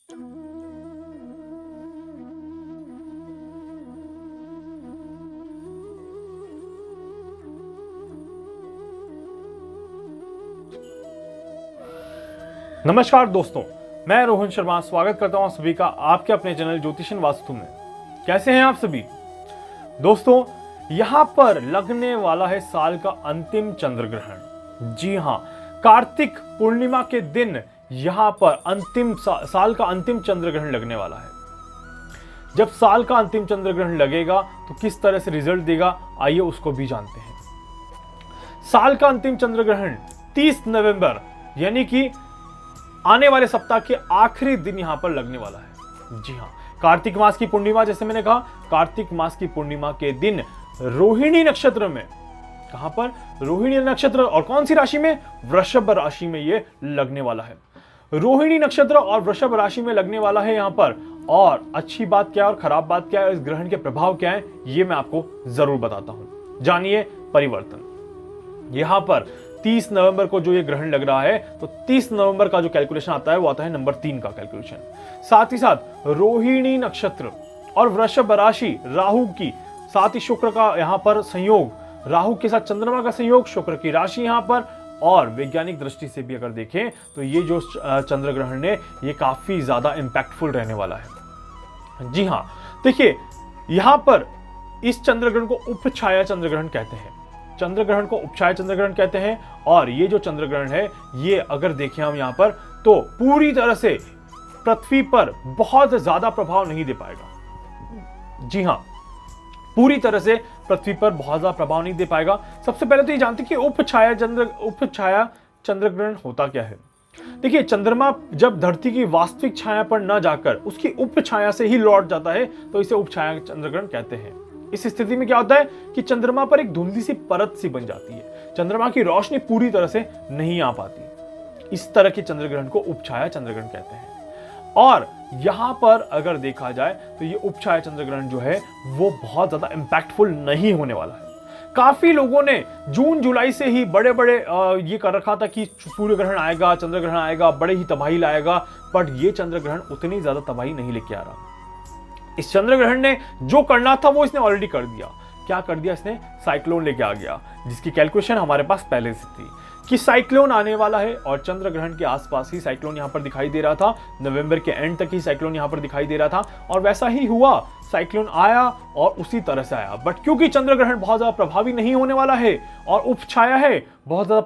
नमस्कार दोस्तों, मैं रोहन शर्मा स्वागत करता हूं सभी का आपके अपने चैनल ज्योतिषन वास्तु में। कैसे हैं आप सभी दोस्तों? यहां पर लगने वाला है साल का अंतिम चंद्र ग्रहण। जी हां, कार्तिक पूर्णिमा के दिन यहां पर साल का अंतिम चंद्र ग्रहण लगने वाला है। जब साल का अंतिम चंद्र ग्रहण लगेगा तो किस तरह से रिजल्ट देगा, आइए उसको भी जानते हैं। साल का अंतिम चंद्र ग्रहण 30 नवंबर यानी कि आने वाले सप्ताह के आखिरी दिन यहां पर लगने वाला है। जी हां, कार्तिक मास की पूर्णिमा, जैसे मैंने कहा, कार्तिक मास की पूर्णिमा के दिन रोहिणी नक्षत्र में, कहां पर? रोहिणी नक्षत्र, और कौन सी राशि में? वृषभ राशि में ये लगने वाला है। रोहिणी नक्षत्र और वृषभ राशि में लगने वाला है यहां पर। और अच्छी बात क्या है और खराब बात क्या है, इस ग्रहण के प्रभाव क्या है, ये मैं आपको जरूर बताता हूं। जानिए परिवर्तन। यहां पर 30 नवंबर को जो ये ग्रहण लग रहा है, तो 30 नवंबर का जो कैलकुलेशन आता है वो आता है नंबर 3 का कैलकुलेशन। साथ ही साथ रोहिणी नक्षत्र और वृषभ राशि, राहु की, साथ ही शुक्र का यहां पर संयोग, राहु के साथ चंद्रमा का संयोग, शुक्र की राशि यहां पर। और वैज्ञानिक दृष्टि से भी अगर देखें तो ये जो चंद्र ग्रहण है ये काफी ज्यादा इंपैक्टफुल रहने वाला है। जी हां, देखिए यहां पर इस चंद्र ग्रहण को उपछाया चंद्र ग्रहण कहते हैं। चंद्र ग्रहण को उपछाया चंद्र ग्रहण कहते हैं। और ये जो चंद्र ग्रहण है ये अगर देखें हम यहां पर, तो पूरी तरह से पृथ्वी पर बहुत ज्यादा प्रभाव नहीं दे पाएगा। जी हां, पूरी तरह से पृथ्वी पर बहुत ज्यादा प्रभाव नहीं दे पाएगा। सबसे पहले तो ये जानते हैं कि उपछाया चंद्र ग्रहण होता क्या है। देखिए, चंद्रमा जब धरती की वास्तविक छाया पर न जाकर उसकी उपछाया से ही लौट जाता है तो इसे उपछाया चंद्र ग्रहण कहते हैं। इस स्थिति में क्या होता है कि चंद्रमा पर एक धुंधली सी परत सी बन जाती है, चंद्रमा की रोशनी पूरी तरह से नहीं आ पाती। इस तरह के चंद्र ग्रहण को उपछाया चंद्र ग्रहण कहते हैं। और यहां पर अगर देखा जाए तो ये उपछाया चंद्र ग्रहण जो है वो बहुत ज्यादा इंपैक्टफुल नहीं होने वाला है। काफी लोगों ने जून जुलाई से ही बड़े बड़े ये कर रखा था कि सूर्य ग्रहण आएगा, चंद्र ग्रहण आएगा, बड़े ही तबाही लाएगा, बट ये चंद्र ग्रहण उतनी ज्यादा तबाही नहीं लेके आ रहा। इस चंद्र ग्रहण ने जो करना था वो इसने ऑलरेडी कर दिया। क्या कर दिया इसने? साइक्लोन लेके आ गया, जिसकी कैलकुलेशन हमारे पास पहले से थी कि साइक्लोन आने वाला है। और चंद्र ग्रहण के आसपास ही साइक्लोन यहां पर दिखाई दे रहा था, नवंबर के एंड तक ही साइक्लोन यहां पर दिखाई दे रहा था। और वैसा ही हुआ, साइक्लोन आया और उसी तरह से आया। बट क्योंकि चंद्र ग्रहण बहुत ज्यादा प्रभावी नहीं होने वाला है और उपछाया है, बहुत ज्यादा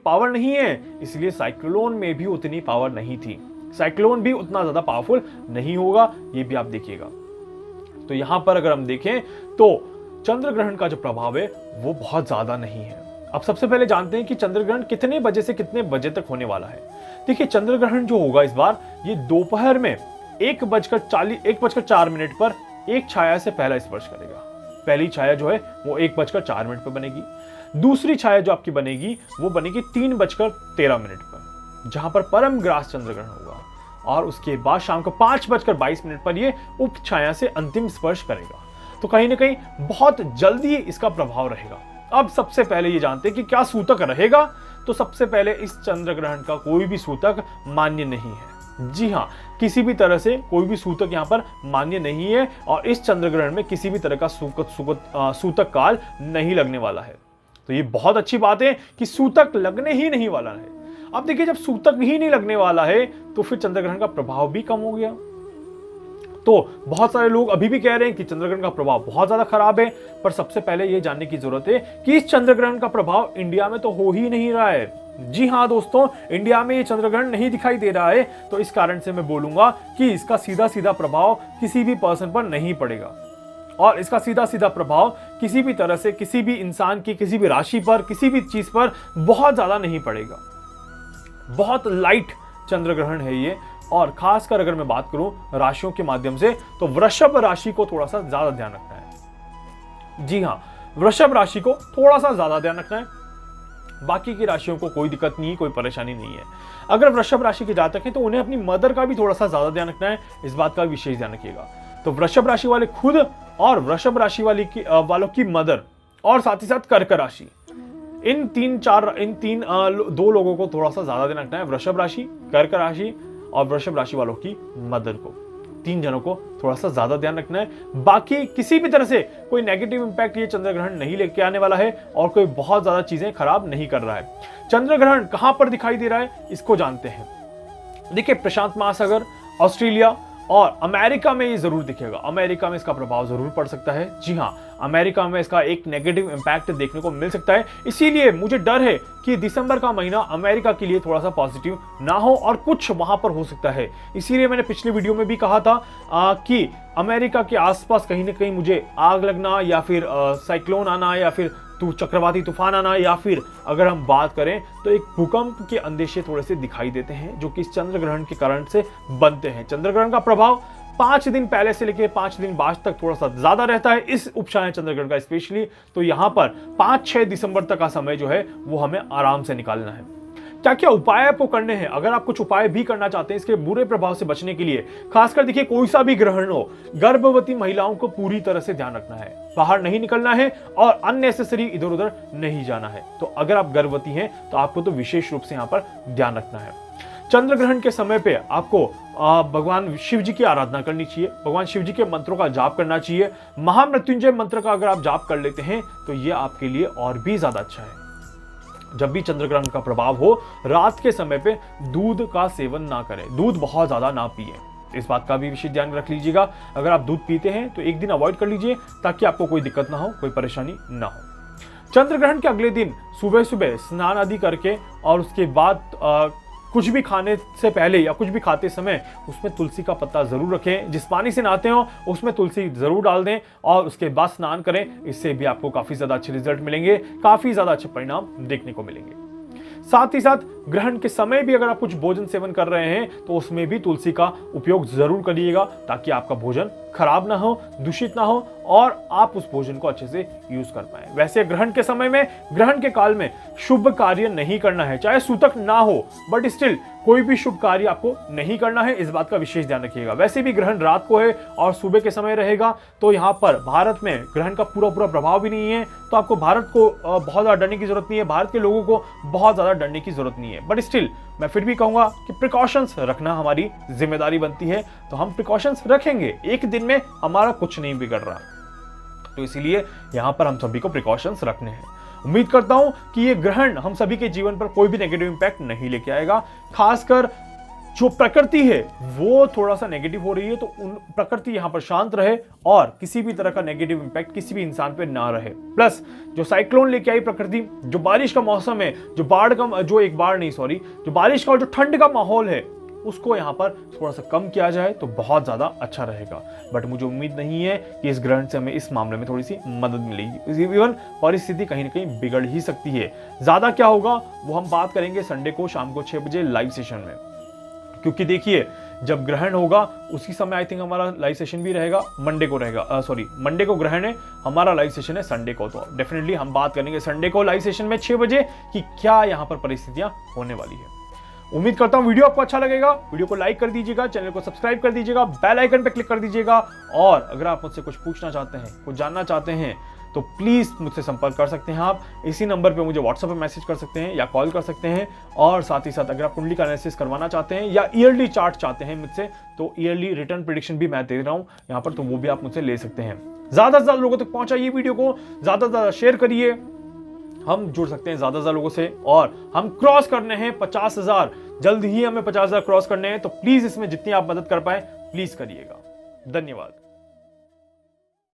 पावर नहीं है, इसलिए साइक्लोन में भी उतनी पावर नहीं थी। साइक्लोन भी उतना ज्यादा पावरफुल नहीं होगा, ये भी आप देखिएगा। तो यहां पर अगर हम देखें तो चंद्र ग्रहण का जो प्रभाव है वो बहुत ज्यादा नहीं है। अब सबसे पहले जानते हैं कि चंद्र ग्रहण कितने बजे से कितने बजे तक होने वाला है। देखिए, चंद्र ग्रहण जो होगा इस बार, ये दोपहर में 1:04 पर एक छाया से पहला स्पर्श करेगा। पहली छाया जो है वो 1:04 पर बनेगी। दूसरी छाया जो आपकी बनेगी वो बनेगी 3:13 पर, जहां पर परम ग्रास चंद्र ग्रहण होगा। और उसके बाद शाम को 5:22 पर यह उपछाया से अंतिम स्पर्श करेगा। तो कहीं ना कहीं बहुत जल्दी इसका प्रभाव रहेगा। अब सबसे पहले ये जानते हैं कि क्या सूतक रहेगा। तो सबसे पहले इस चंद्र ग्रहण का कोई भी सूतक मान्य नहीं है। जी हां, किसी भी तरह से कोई भी सूतक यहां पर मान्य नहीं है। और इस चंद्र ग्रहण में किसी भी तरह का सूतक काल नहीं लगने वाला है। तो ये बहुत अच्छी बात है कि सूतक लगने ही नहीं वाला है। अब देखिए, जब सूतक ही नहीं लगने वाला है तो फिर चंद्र ग्रहण का प्रभाव भी कम हो गया। तो बहुत सारे लोग अभी भी कह रहे हैं कि चंद्र ग्रहण का प्रभाव बहुत ज्यादा खराब है। पर सबसे पहले यह जानने की जरूरत है कि इस चंद्र ग्रहण का प्रभाव इंडिया में तो हो ही नहीं रहा है। जी हां दोस्तों, इंडिया में ये चंद्र ग्रहण नहीं दिखाई दे रहा है। तो इस कारण से मैं बोलूंगा कि इसका सीधा सीधा प्रभाव किसी भी पर्सन पर नहीं पड़ेगा। और इसका सीधा सीधा प्रभाव किसी भी तरह से किसी भी इंसान की, किसी भी राशि पर, किसी भी चीज पर बहुत ज्यादा नहीं पड़ेगा। बहुत लाइट चंद्र ग्रहण है ये। और खासकर अगर मैं बात करूं राशियों के माध्यम से, तो वृषभ राशि को थोड़ा सा ज्यादा ध्यान रखना है। जी हां, वृषभ राशि को थोड़ा सा ज्यादा ध्यान रखना है। बाकी की राशियों को कोई दिक्कत नहीं, कोई परेशानी नहीं है। अगर वृषभ राशि के जातक हैं तो उन्हें अपनी मदर का भी थोड़ा सा ज्यादा ध्यान रखना है। इस बात का विशेष ध्यान रखिएगा। तो वृषभ राशि वाले खुद और वृषभ राशि वालों की मदर और साथ ही साथ कर्क राशि, इन तीन दो लोगों को थोड़ा सा ज्यादा ध्यान रखना है। वृषभ राशि, कर्क राशि और वृषभ राशि वालों की मदर को। 3 जनों को थोड़ा सा ज्यादा ध्यान रखना है। बाकी किसी भी तरह से कोई नेगेटिव इंपैक्ट ये चंद्र ग्रहण नहीं लेके आने वाला है और कोई बहुत ज्यादा चीजें खराब नहीं कर रहा है। चंद्र ग्रहण कहां पर दिखाई दे रहा है इसको जानते हैं। देखिए, प्रशांत महासागर, ऑस्ट्रेलिया और अमेरिका में ये जरूर दिखेगा। अमेरिका में इसका प्रभाव जरूर पड़ सकता है। जी हाँ, अमेरिका में इसका एक नेगेटिव इंपैक्ट देखने को मिल सकता है। इसीलिए मुझे डर है कि दिसंबर का महीना अमेरिका के लिए थोड़ा सा पॉजिटिव ना हो और कुछ वहां पर हो सकता है। इसीलिए मैंने पिछले वीडियो में भी कहा था कि अमेरिका के आसपास कहीं ना कहीं मुझे आग लगना या फिर साइक्लोन आना या फिर चक्रवाती तूफान आना या फिर अगर हम बात करें तो एक भूकंप के अंदेशे थोड़े से दिखाई देते हैं, जो कि इस चंद्र ग्रहण के कारण से बनते हैं। चंद्र ग्रहण का प्रभाव 5 दिन पहले से लेकर 5 दिन बाद तक थोड़ा सा ज्यादा रहता है इस उपछाया चंद्र ग्रहण का स्पेशली। तो यहां पर 5-6 दिसंबर तक का समय जो है वो हमें आराम से निकालना है। क्या क्या उपाय आपको करने हैं? अगर आप कुछ उपाय भी करना चाहते हैं इसके बुरे प्रभाव से बचने के लिए, खासकर देखिए कोई सा भी ग्रहण हो, गर्भवती महिलाओं को पूरी तरह से ध्यान रखना है, बाहर नहीं निकलना है और अननेसेसरी इधर उधर नहीं जाना है। तो अगर आप गर्भवती हैं तो आपको तो विशेष रूप से यहां पर ध्यान रखना है। चंद्र ग्रहण के समय पे आपको भगवान शिव जी की आराधना करनी चाहिए, भगवान शिव जी के मंत्रों का जाप करना चाहिए। महामृत्युंजय मंत्र का अगर आप जाप कर लेते हैं तो ये आपके लिए और भी ज्यादा अच्छा है। जब भी चंद्र ग्रहण का प्रभाव हो, रात के समय पे दूध का सेवन ना करें, दूध बहुत ज्यादा ना पिए। इस बात का भी विशेष ध्यान रख लीजिएगा। अगर आप दूध पीते हैं तो एक दिन अवॉइड कर लीजिए ताकि आपको कोई दिक्कत ना हो, कोई परेशानी ना हो। चंद्र ग्रहण के अगले दिन सुबह सुबह स्नान आदि करके और उसके बाद कुछ भी खाने से पहले या कुछ भी खाते समय उसमें तुलसी का पत्ता जरूर रखें। जिस पानी से नहाते हो उसमें तुलसी जरूर डाल दें और उसके बाद स्नान करें। इससे भी आपको काफी ज्यादा अच्छे रिजल्ट मिलेंगे, काफी ज्यादा अच्छे परिणाम देखने को मिलेंगे। साथ ही साथ ग्रहण के समय भी अगर आप कुछ भोजन सेवन कर रहे हैं तो उसमें भी तुलसी का उपयोग जरूर करिएगा ताकि आपका भोजन खराब ना हो, दूषित ना हो और आप उस भोजन को अच्छे से यूज कर पाए। वैसे ग्रहण के समय में, ग्रहण के काल में शुभ कार्य नहीं करना है, चाहे सूतक ना हो, बट स्टिल कोई भी शुभ कार्य आपको नहीं करना है। इस बात का विशेष ध्यान रखिएगा। वैसे भी ग्रहण रात को है और सुबह के समय रहेगा, तो यहाँ पर भारत में ग्रहण का पूरा प्रभाव भी नहीं है, तो आपको भारत को बहुत ज्यादा डरने की जरूरत नहीं है, भारत के लोगों को बहुत ज्यादा डरने की जरूरत नहीं है। बट स्टिल मैं फिर भी कहूंगा कि प्रिकॉशंस रखना हमारी जिम्मेदारी बनती है, तो हम प्रिकॉशंस रखेंगे। एक दिन में हमारा कुछ नहीं बिगड़ रहा, तो इसीलिए यहां पर हम सभी को प्रिकॉशंस रखने हैं। उम्मीद करता हूं कि ये ग्रहण हम सभी के जीवन पर कोई भी नेगेटिव इंपैक्ट नहीं लेके आएगा। खासकर जो प्रकृति है वो थोड़ा सा नेगेटिव हो रही है, तो उन प्रकृति यहां पर शांत रहे और किसी भी तरह का नेगेटिव इंपैक्ट किसी भी इंसान पे ना रहे। प्लस जो साइक्लोन लेके आई प्रकृति, जो बारिश का मौसम है, जो बारिश का और जो ठंड का माहौल है, उसको यहाँ पर थोड़ा सा कम किया जाए तो बहुत ज़्यादा अच्छा रहेगा। बट मुझे उम्मीद नहीं है कि इस ग्रहण से हमें इस मामले में थोड़ी सी मदद मिलेगी। इवन परिस्थिति कहीं ना कहीं बिगड़ ही सकती है। ज़्यादा क्या होगा वो हम बात करेंगे संडे को शाम को 6 बजे लाइव सेशन में, क्योंकि देखिए जब ग्रहण होगा उसी समय आई थिंक हमारा लाइव सेशन भी रहेगा। मंडे को ग्रहण है, हमारा लाइव सेशन है संडे को, तो डेफिनेटली हम बात करेंगे संडे को लाइव सेशन में 6 बजे कि क्या यहाँ पर परिस्थितियां होने वाली है। उम्मीद करता हूं वीडियो आपको अच्छा लगेगा। वीडियो को लाइक कर दीजिएगा, चैनल को सब्सक्राइब कर दीजिएगा, बेल आइकन पे क्लिक कर दीजिएगा और अगर आप मुझसे कुछ पूछना चाहते हैं, कुछ जानना चाहते हैं तो प्लीज मुझसे संपर्क कर सकते हैं। आप इसी नंबर पे मुझे व्हाट्सएप पे मैसेज कर सकते हैं या कॉल कर सकते हैं। और साथ ही साथ अगर आप कुंडली का एनालिसिस करवाना चाहते हैं या ईयरली चार्ट चाहते हैं मुझसे, तो ईयरली रिटर्न प्रेडिक्शन भी मैं दे रहा हूँ यहाँ पर, तो वो भी आप मुझसे ले सकते हैं। ज्यादा से ज्यादा लोगों तक पहुंचाइए वीडियो को, ज्यादा से ज्यादा शेयर करिए। हम जुड़ सकते हैं ज्यादा से ज्यादा लोगों से और हम क्रॉस करने हैं 50,000, जल्द ही हमें 50,000 क्रॉस करने हैं। तो प्लीज इसमें जितनी आप मदद कर पाए प्लीज करिएगा। धन्यवाद।